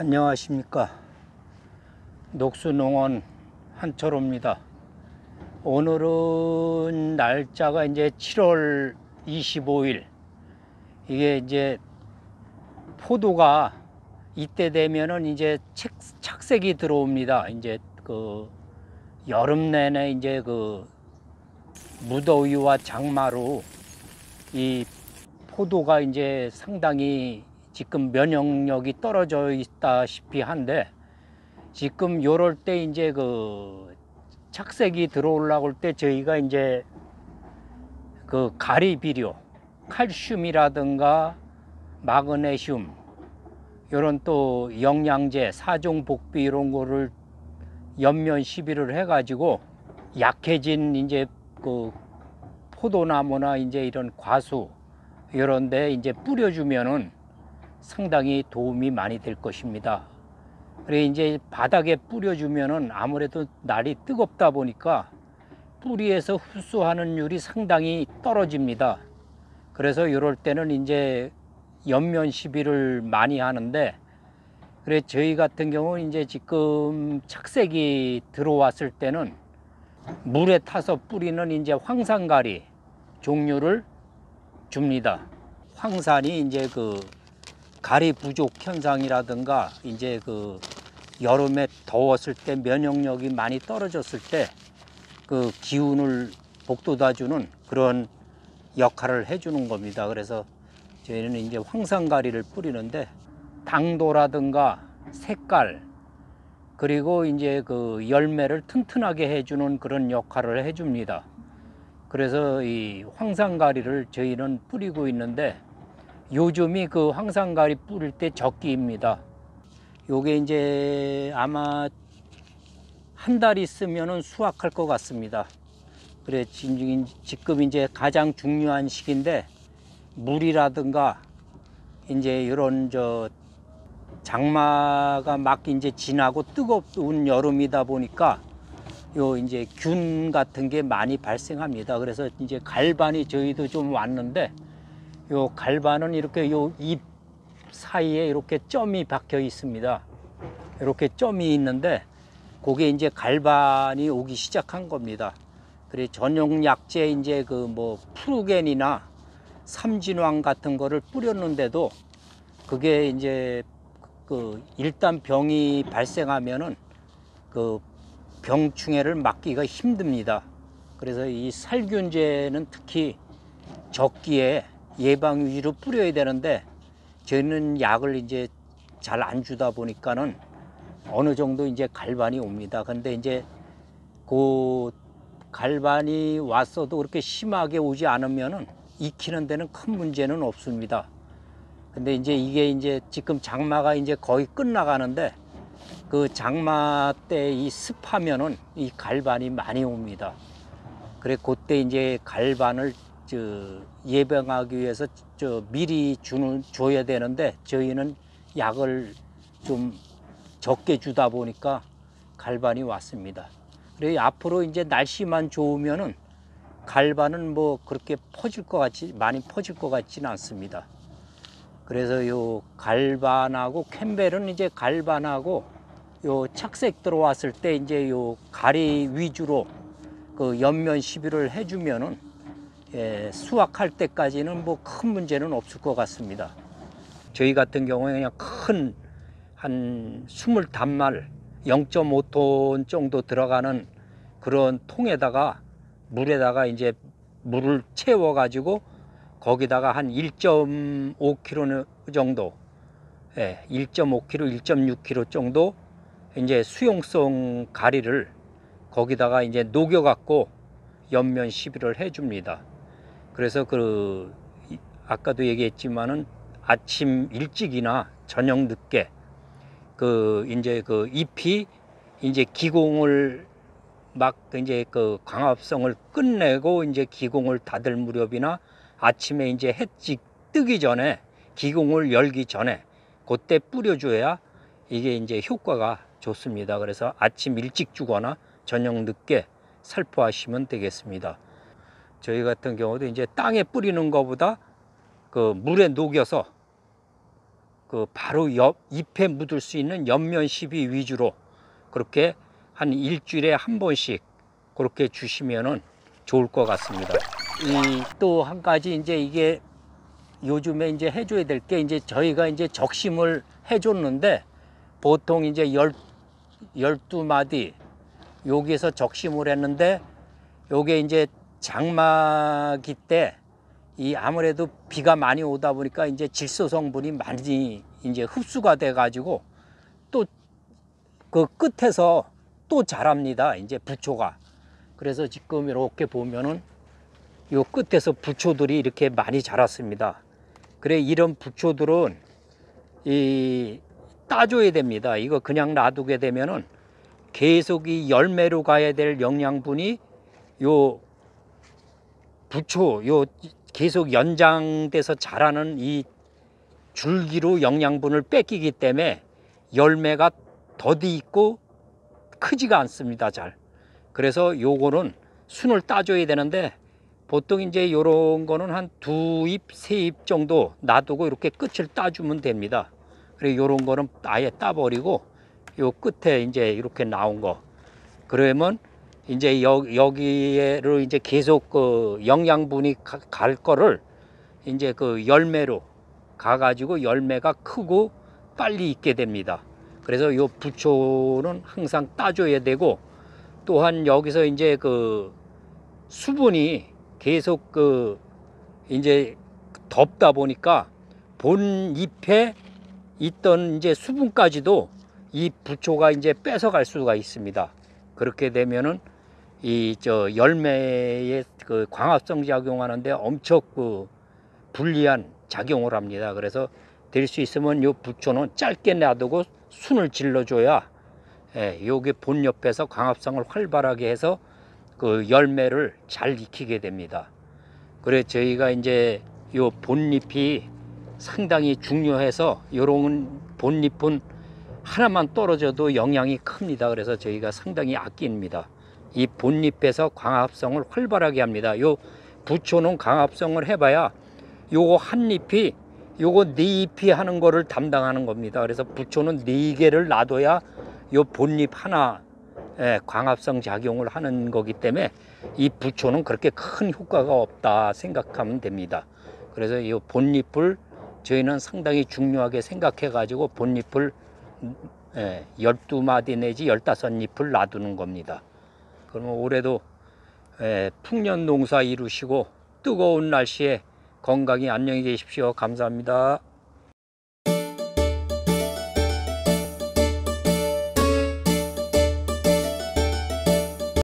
안녕하십니까. 녹수농원 한철호입니다. 오늘은 날짜가 이제 7월 25일. 이게 이제 포도가 이때 되면은 이제 착색이 들어옵니다. 이제 그 여름 내내 이제 그 무더위와 장마로 이 포도가 이제 상당히 지금 면역력이 떨어져 있다시피 한데, 지금 요럴 때 이제 그 착색이 들어오려고 할 때 저희가 이제 그 가리 비료, 칼슘이라든가 마그네슘, 요런 또 영양제, 사종 복비 이런 거를 연면 시비를 해가지고 약해진 이제 그 포도나무나 이제 이런 과수 이런데 이제 뿌려주면은 상당히 도움이 많이 될 것입니다. 그래 이제 바닥에 뿌려주면은 아무래도 날이 뜨겁다 보니까 뿌리에서 흡수하는 율이 상당히 떨어집니다. 그래서 이럴 때는 이제 연면 시비를 많이 하는데, 그래 저희 같은 경우는 이제 지금 착색이 들어왔을 때는 물에 타서 뿌리는 이제 황산가리 종류를 줍니다. 황산이 이제 그 가리 부족 현상이라든가 이제 그 여름에 더웠을 때 면역력이 많이 떨어졌을 때 그 기운을 북돋아주는 그런 역할을 해주는 겁니다. 그래서 저희는 이제 황산가리를 뿌리는데 당도라든가 색깔, 그리고 이제 그 열매를 튼튼하게 해주는 그런 역할을 해줍니다. 그래서 이 황산가리를 저희는 뿌리고 있는데, 요즘이 그 황산가리 뿌릴 때 적기입니다. 요게 이제 아마 한 달 있으면은 수확할 것 같습니다. 그래 지금 이제 가장 중요한 시기인데, 물이라든가 이제 이런 저 장마가 막 이제 지나고 뜨거운 여름이다 보니까 요 이제 균 같은 게 많이 발생합니다. 그래서 이제 갈반이 저희도 좀 왔는데, 요 갈반은 이렇게 요 잎 사이에 이렇게 점이 박혀 있습니다. 이렇게 점이 있는데 그게 이제 갈반이 오기 시작한 겁니다. 그래 전용 약제 이제 그 뭐 프루겐이나 삼진왕 같은 거를 뿌렸는데도 그게 이제 그 일단 병이 발생하면은 그 병충해를 막기가 힘듭니다. 그래서 이 살균제는 특히 적기에 예방 위주로 뿌려야 되는데, 저희는 약을 이제 잘 안 주다 보니까는 어느 정도 이제 갈반이 옵니다. 근데 이제 그 갈반이 왔어도 그렇게 심하게 오지 않으면은 익히는 데는 큰 문제는 없습니다. 근데 이제 이게 이제 지금 장마가 이제 거의 끝나가는데, 그 장마 때 이 습하면은 이 갈반이 많이 옵니다. 그래 그때 이제 갈반을 예방하기 위해서 미리 줘야 되는데, 저희는 약을 좀 적게 주다 보니까 갈반이 왔습니다. 그래 앞으로 이제 날씨만 좋으면은 갈반은 뭐 그렇게 많이 퍼질 것 같지는 않습니다. 그래서 요 갈반하고 캠벨은 이제 갈반하고 요 착색 들어왔을 때 이제 요 가리 위주로 그 연면 시비를 해주면은 수확할 때까지는 뭐 큰 문제는 없을 것 같습니다. 저희 같은 경우에 그냥 큰 한 25말 0.5톤 정도 들어가는 그런 통에다가 물에다가 이제 물을 채워 가지고 거기다가 한 1.5kg 정도, 1.5kg, 1.6kg 정도 이제 수용성 가리를 거기다가 이제 녹여 갖고 연면 시비를 해줍니다. 그래서 그 아까도 얘기했지만은 아침 일찍이나 저녁 늦게 그 이제 그 잎이 이제 기공을 막 이제 그 광합성을 끝내고 이제 기공을 닫을 무렵이나 아침에 이제 햇빛 뜨기 전에, 기공을 열기 전에 그때 뿌려줘야 이게 이제 효과가 좋습니다. 그래서 아침 일찍 주거나 저녁 늦게 살포하시면 되겠습니다. 저희 같은 경우도 이제 땅에 뿌리는 것보다 그 물에 녹여서 그 바로 옆 잎에 묻을 수 있는 옆면 시비 위주로 그렇게 한 일주일에 한 번씩 그렇게 주시면은 좋을 것 같습니다. 이 또 한 가지 이제 이게 요즘에 이제 해줘야 될 게 이제 저희가 이제 적심을 해줬는데 보통 이제 12마디 여기에서 적심을 했는데 요게 이제 장마기 때 이 아무래도 비가 많이 오다 보니까 이제 질소 성분이 많이 이제 흡수가 돼 가지고 또 그 끝에서 또 자랍니다. 이제 부초가. 그래서 지금 이렇게 보면은 요 끝에서 부초들이 이렇게 많이 자랐습니다. 그래 이런 부초들은 이 따줘야 됩니다. 이거 그냥 놔두게 되면은 계속 이 열매로 가야 될 영양분이 요 부초 요 계속 연장돼서 자라는 이 줄기로 영양분을 뺏기기 때문에 열매가 더디 있고 크지가 않습니다. 잘. 그래서 요거는 순을 따줘야 되는데 보통 이제 요런 거는 한 2잎, 3잎 정도 놔두고 이렇게 끝을 따주면 됩니다. 그리고 요런 거는 아예 따버리고 요 끝에 이제 이렇게 나온 거 그러면 이제 여기에로 이제 계속 그 영양분이 갈 거를 이제 그 열매로 가가지고 열매가 크고 빨리 익게 됩니다. 그래서 요 부초는 항상 따줘야 되고 또한 여기서 이제 그 수분이 계속 그 이제 덥다 보니까 본 잎에 있던 이제 수분까지도 이 부초가 이제 뺏어갈 수가 있습니다. 그렇게 되면은 이 저 열매에 그 광합성 작용하는데 엄청 그 불리한 작용을 합니다. 그래서 될 수 있으면 요 부초는 짧게 놔두고 순을 질러줘야 요게 본 옆에서 광합성을 활발하게 해서 그 열매를 잘 익히게 됩니다. 그래 저희가 이제 요 본잎이 상당히 중요해서 요런 본잎은 하나만 떨어져도 영향이 큽니다. 그래서 저희가 상당히 아낍니다. 이 본잎에서 광합성을 활발하게 합니다. 요 부초는 광합성을 해봐야 요거 한 잎이 요거 4잎이 하는 거를 담당하는 겁니다. 그래서 부초는 4개를 놔둬야 요 본잎 하나 광합성 작용을 하는 거기 때문에 이 부초는 그렇게 큰 효과가 없다 생각하면 됩니다. 그래서 이 본잎을 저희는 상당히 중요하게 생각해 가지고 본잎을 12마디 내지 15잎을 놔두는 겁니다. 그러면 올해도 풍년 농사 이루시고 뜨거운 날씨에 건강히 안녕히 계십시오. 감사합니다.